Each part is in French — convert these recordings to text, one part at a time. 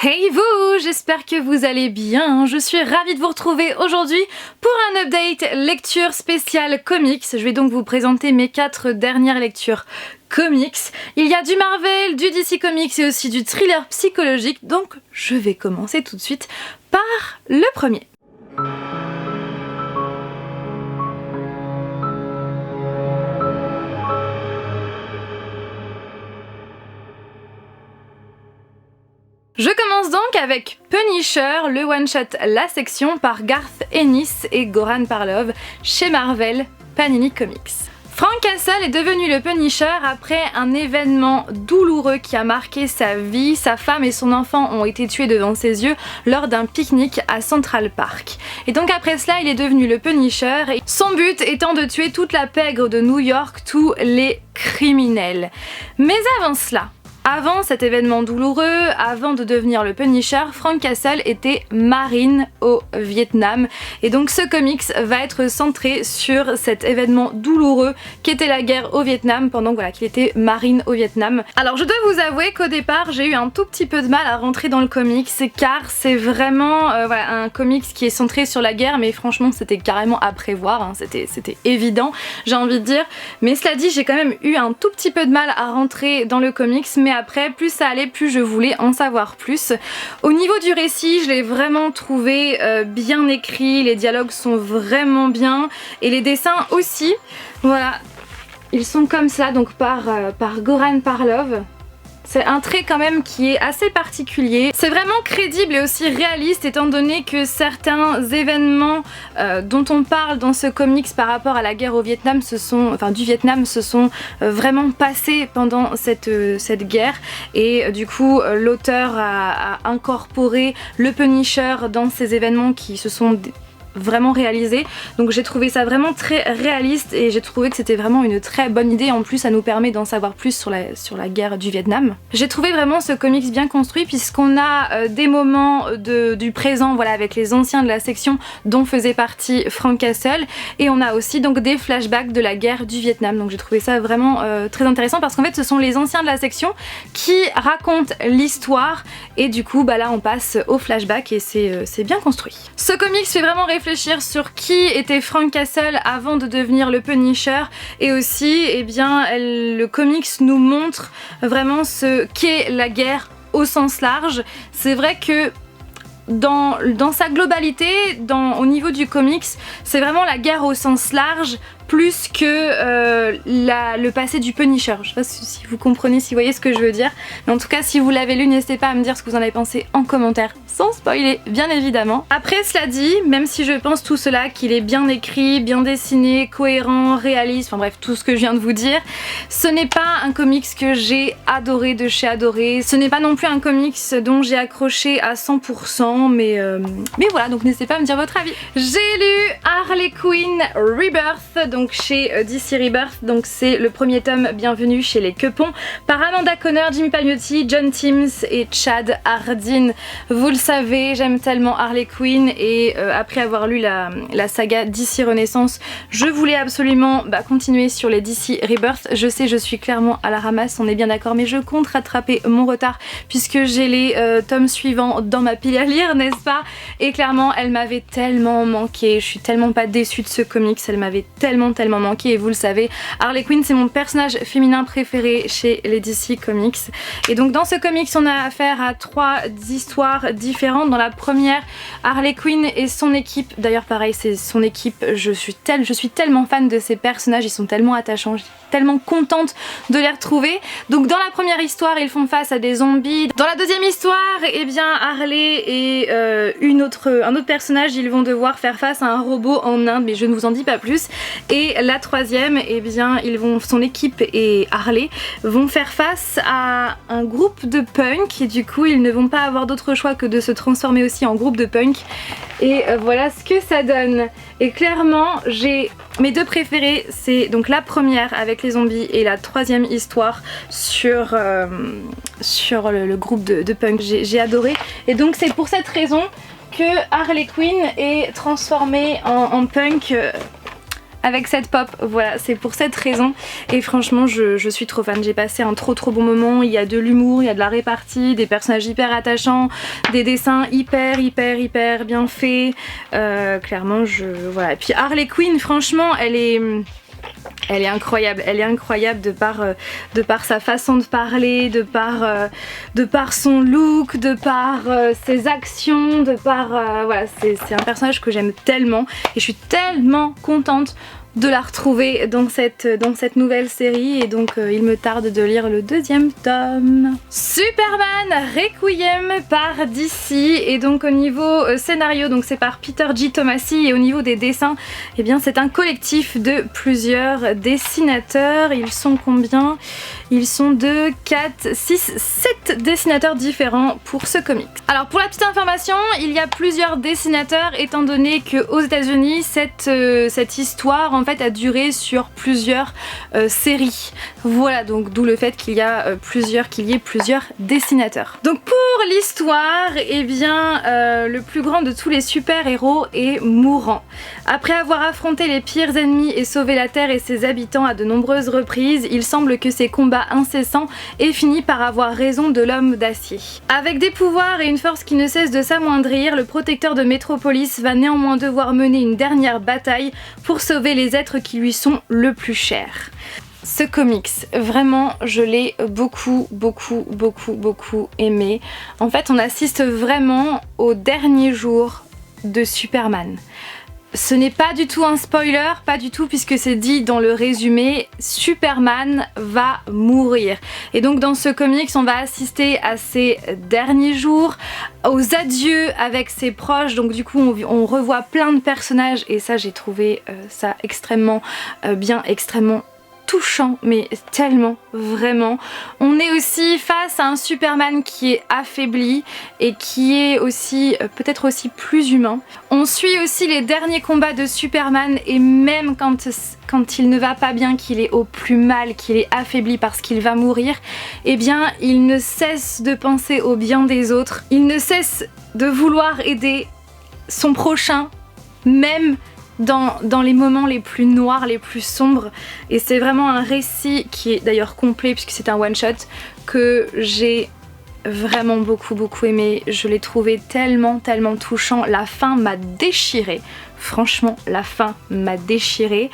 Hey vous, j'espère que vous allez bien. Je suis ravie de vous retrouver aujourd'hui pour un update lecture spéciale comics. Je vais donc vous présenter mes 4 dernières lectures comics. Il y a du Marvel, du DC Comics et aussi du thriller psychologique. Donc je vais commencer tout de suite par le premier. Je commence donc avec Punisher, le one-shot La Section par Garth Ennis et Goran Parlov chez Marvel Panini Comics. Frank Castle est devenu le Punisher après un événement douloureux qui a marqué sa vie. Sa femme et son enfant ont été tués devant ses yeux lors d'un pique-nique à Central Park. Et donc après cela, il est devenu le Punisher, et son but étant de tuer toute la pègre de New York, tous les criminels. Mais avant cela, avant cet événement douloureux, avant de devenir le Punisher, Frank Castle était marine au Vietnam. Et donc ce comics va être centré sur cet événement douloureux qu'était la guerre au Vietnam pendant qu'il était marine au Vietnam. Alors je dois vous avouer qu'au départ j'ai eu un tout petit peu de mal à rentrer dans le comics car c'est vraiment un comics qui est centré sur la guerre, mais franchement c'était carrément à prévoir, hein. C'était évident, j'ai envie de dire. Mais cela dit, j'ai quand même eu un tout petit peu de mal à rentrer dans le comics, mais après, plus ça allait, plus je voulais en savoir plus. Au niveau du récit, je l'ai vraiment trouvé bien écrit, les dialogues sont vraiment bien et les dessins aussi. Voilà, ils sont comme ça, donc par Goran Parlov. C'est un trait quand même qui est assez particulier. C'est vraiment crédible et aussi réaliste étant donné que certains événements dont on parle dans ce comics par rapport à la guerre au Vietnam du Vietnam se sont vraiment passés pendant cette guerre. Et du coup l'auteur a incorporé le Punisher dans ces événements qui se sont vraiment réalisé, donc j'ai trouvé ça vraiment très réaliste et j'ai trouvé que c'était vraiment une très bonne idée. En plus ça nous permet d'en savoir plus sur la guerre du Vietnam. J'ai trouvé vraiment ce comics bien construit puisqu'on a des moments du présent avec les anciens de la section dont faisait partie Frank Castle, et on a aussi donc des flashbacks de la guerre du Vietnam. Donc j'ai trouvé ça vraiment très intéressant parce qu'en fait ce sont les anciens de la section qui racontent l'histoire et du coup là on passe au flashback et c'est bien construit. Ce comics fait vraiment réfléchir sur qui était Frank Castle avant de devenir le Punisher, et aussi le comics nous montre vraiment ce qu'est la guerre au sens large. C'est vrai que dans sa globalité, au niveau du comics, c'est vraiment la guerre au sens large plus que le passé du Punisher. Je sais pas si vous comprenez, si vous voyez ce que je veux dire. Mais en tout cas, si vous l'avez lu, n'hésitez pas à me dire ce que vous en avez pensé en commentaire, sans spoiler, bien évidemment. Après cela dit, même si je pense tout cela, qu'il est bien écrit, bien dessiné, cohérent, réaliste, enfin bref, tout ce que je viens de vous dire, ce n'est pas un comics que j'ai adoré de chez adoré. Ce n'est pas non plus un comics dont j'ai accroché à 100%, mais voilà, donc n'hésitez pas à me dire votre avis. J'ai lu Harley Quinn Rebirth, donc chez DC Rebirth, donc c'est le premier tome, Bienvenue chez les Quepons, par Amanda Conner, Jimmy Palmiotti, John Timms et Chad Hardin. Vous le savez, j'aime tellement Harley Quinn et après avoir lu la saga DC Renaissance, je voulais absolument continuer sur les DC Rebirth. Je sais, je suis clairement à la ramasse, on est bien d'accord, mais je compte rattraper mon retard puisque j'ai les tomes suivants dans ma pile à lire, n'est-ce pas? Et clairement, elle m'avait tellement manqué, je suis tellement pas déçue de ce comics, elle m'avait tellement manqué, et vous le savez, Harley Quinn c'est mon personnage féminin préféré chez les DC Comics. Et donc dans ce comics on a affaire à 3 histoires différentes. Dans la première, Harley Quinn et son équipe, d'ailleurs pareil c'est son équipe, je suis tellement fan de ces personnages, ils sont tellement attachants, je suis tellement contente de les retrouver. Donc dans la première histoire ils font face à des zombies. Dans la deuxième histoire, Harley et un autre personnage, ils vont devoir faire face à un robot en Inde, mais je ne vous en dis pas plus. Et la troisième, son équipe et Harley vont faire face à un groupe de punk, et du coup ils ne vont pas avoir d'autre choix que de se transformer aussi en groupe de punk. Et voilà ce que ça donne. Et clairement, mes 2 préférés, c'est donc la première avec les zombies et la troisième histoire sur le groupe de punk. J'ai adoré. Et donc c'est pour cette raison que Harley Quinn est transformée en punk avec cette pop, voilà, c'est pour cette raison. Et franchement, je suis trop fan, j'ai passé un trop bon moment. Il y a de l'humour, il y a de la répartie, des personnages hyper attachants, des dessins hyper bien faits. Clairement, voilà. Et puis Harley Quinn, franchement, elle est incroyable, de par sa façon de parler, de par son look, de par ses actions, voilà, c'est un personnage que j'aime tellement et je suis tellement contente de la retrouver dans cette nouvelle série et donc il me tarde de lire le 2e tome. Superman Requiem par DC et donc au niveau scénario, donc c'est par Peter G. Tomasi et au niveau des dessins, eh bien c'est un collectif de plusieurs dessinateurs. Ils sont combien? Ils sont 2, 4, 6, 7 dessinateurs différents pour ce comics. Alors pour la petite information, il y a plusieurs dessinateurs étant donné qu'aux États-Unis cette histoire en fait a duré sur plusieurs séries. Voilà, donc d'où le fait qu'il y ait plusieurs dessinateurs. Donc pour l'histoire, eh bien le plus grand de tous les super-héros est mourant. Après avoir affronté les pires ennemis et sauvé la Terre et ses habitants à de nombreuses reprises, il semble que ses combats incessants aient fini par avoir raison de l'homme d'acier. Avec des pouvoirs et une force qui ne cesse de s'amoindrir, le protecteur de Metropolis va néanmoins devoir mener une dernière bataille pour sauver les êtres qui lui sont le plus chers. Ce comics, vraiment, je l'ai beaucoup aimé. En fait, on assiste vraiment au dernier jour de Superman. Ce n'est pas du tout un spoiler, pas du tout, puisque c'est dit dans le résumé, Superman va mourir. Et donc dans ce comics, on va assister à ses derniers jours, aux adieux avec ses proches, donc du coup on revoit plein de personnages et ça j'ai trouvé ça extrêmement bien, extrêmement touchant, mais tellement, vraiment. On est aussi face à un Superman qui est affaibli et qui est aussi peut-être aussi plus humain. On suit aussi les derniers combats de Superman et même quand il ne va pas bien, qu'il est au plus mal, qu'il est affaibli parce qu'il va mourir, eh bien il ne cesse de penser au bien des autres, il ne cesse de vouloir aider son prochain, même dans les moments les plus noirs, les plus sombres. Et c'est vraiment un récit qui est d'ailleurs complet puisque c'est un one shot que j'ai vraiment beaucoup aimé. Je l'ai trouvé tellement touchant. La fin m'a déchirée. Franchement, la fin m'a déchirée.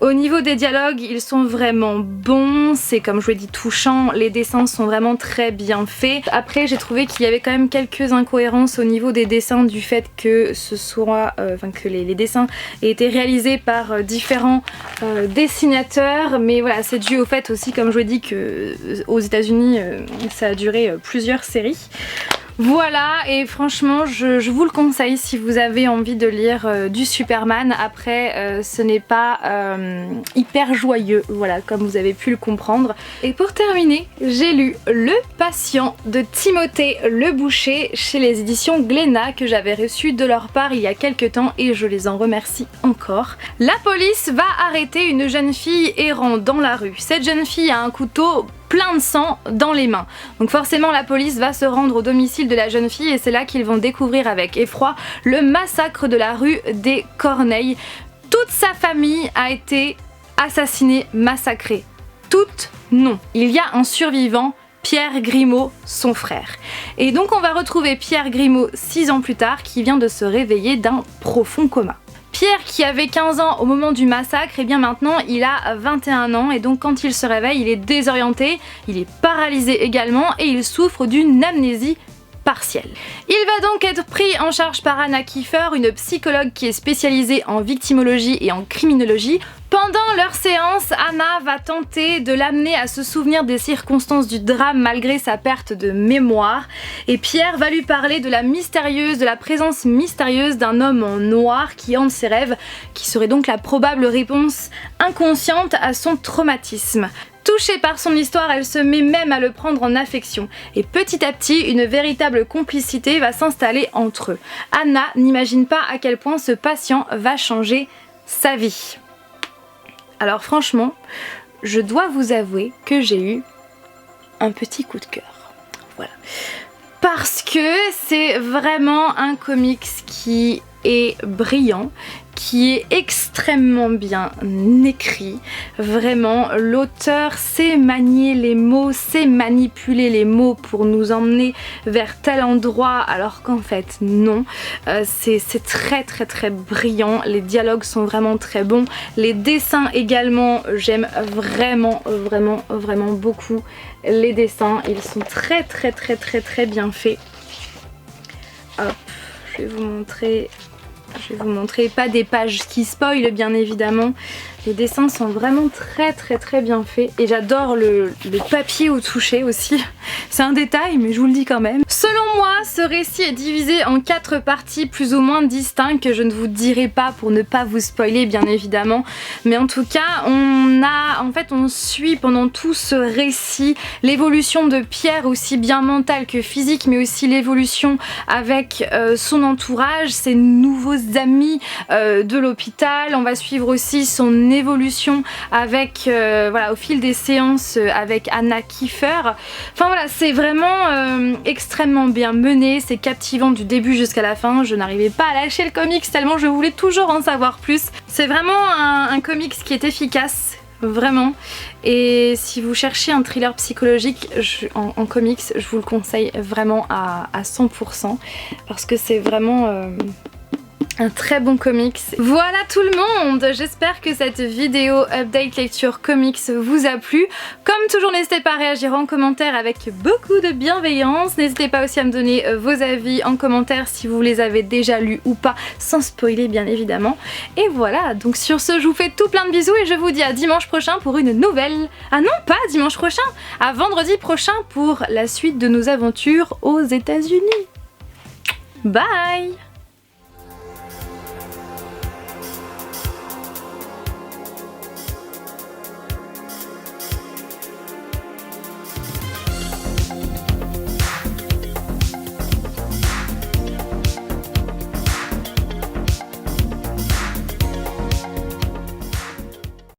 Au niveau des dialogues, ils sont vraiment bons, c'est comme je vous l'ai dit touchant, les dessins sont vraiment très bien faits. Après, j'ai trouvé qu'il y avait quand même quelques incohérences au niveau des dessins du fait que que les dessins aient été réalisés par différents dessinateurs, mais voilà, c'est dû au fait aussi, comme je vous l'ai dit, que aux États-Unis, ça a duré plusieurs séries. Voilà, et franchement je vous le conseille si vous avez envie de lire du Superman. Après ce n'est pas hyper joyeux, voilà, comme vous avez pu le comprendre. Et pour terminer, j'ai lu Le Patient de Timothée Le Boucher chez les éditions Glénat que j'avais reçu de leur part il y a quelques temps et je les en remercie encore. La police va arrêter une jeune fille errant dans la rue. Cette jeune fille a un couteau plein de sang dans les mains. Donc forcément la police va se rendre au domicile de la jeune fille et c'est là qu'ils vont découvrir avec effroi le massacre de la rue des Corneilles. Toute sa famille a été assassinée, massacrée. Toute non. Il y a un survivant, Pierre Grimaud, son frère. Et donc on va retrouver Pierre Grimaud 6 ans plus tard qui vient de se réveiller d'un profond coma. Pierre qui avait 15 ans au moment du massacre, et bien maintenant il a 21 ans et donc quand il se réveille il est désorienté, il est paralysé également et il souffre d'une amnésie partielle. Il va donc être pris en charge par Anna Kiefer, une psychologue qui est spécialisée en victimologie et en criminologie. Pendant leur séance, Anna va tenter de l'amener à se souvenir des circonstances du drame malgré sa perte de mémoire. Et Pierre va lui parler de la présence mystérieuse d'un homme en noir qui hante ses rêves, qui serait donc la probable réponse inconsciente à son traumatisme. Touchée par son histoire, elle se met même à le prendre en affection. Et petit à petit, une véritable complicité va s'installer entre eux. Anna n'imagine pas à quel point ce patient va changer sa vie. Alors franchement, je dois vous avouer que j'ai eu un petit coup de cœur. Voilà. Parce que c'est vraiment un comics qui est brillant, qui est extrêmement bien écrit. Vraiment, l'auteur sait manier les mots, sait manipuler les mots pour nous emmener vers tel endroit alors qu'en fait non. C'est très brillant, les dialogues sont vraiment très bons, les dessins également, j'aime vraiment beaucoup les dessins, ils sont très bien faits. Hop, je vais vous montrer, pas des pages qui spoilent bien évidemment. Les dessins sont vraiment très bien faits et j'adore le papier au toucher aussi. C'est un détail mais je vous le dis quand même. Selon moi, ce récit est divisé en 4 parties plus ou moins distinctes que je ne vous dirai pas pour ne pas vous spoiler bien évidemment. Mais en tout cas, on suit pendant tout ce récit l'évolution de Pierre aussi bien mentale que physique, mais aussi l'évolution avec son entourage, ses nouveaux amis de l'hôpital. On va suivre aussi son évolution avec voilà, au fil des séances avec Anna Kiefer. Enfin voilà, c'est vraiment extrêmement bien mené, c'est captivant du début jusqu'à la fin. Je n'arrivais pas à lâcher le comics tellement je voulais toujours en savoir plus. C'est vraiment un comics qui est efficace, vraiment. Et si vous cherchez un thriller psychologique en comics, je vous le conseille vraiment à 100% parce que c'est vraiment un très bon comics. Voilà tout le monde, j'espère que cette vidéo update lecture comics vous a plu. Comme toujours, n'hésitez pas à réagir en commentaire avec beaucoup de bienveillance. N'hésitez pas aussi à me donner vos avis en commentaire si vous les avez déjà lus ou pas, sans spoiler bien évidemment. Et voilà, donc sur ce, je vous fais tout plein de bisous et je vous dis à dimanche prochain pour une nouvelle... Ah non, pas dimanche prochain, à vendredi prochain pour la suite de nos aventures aux États-Unis. Bye!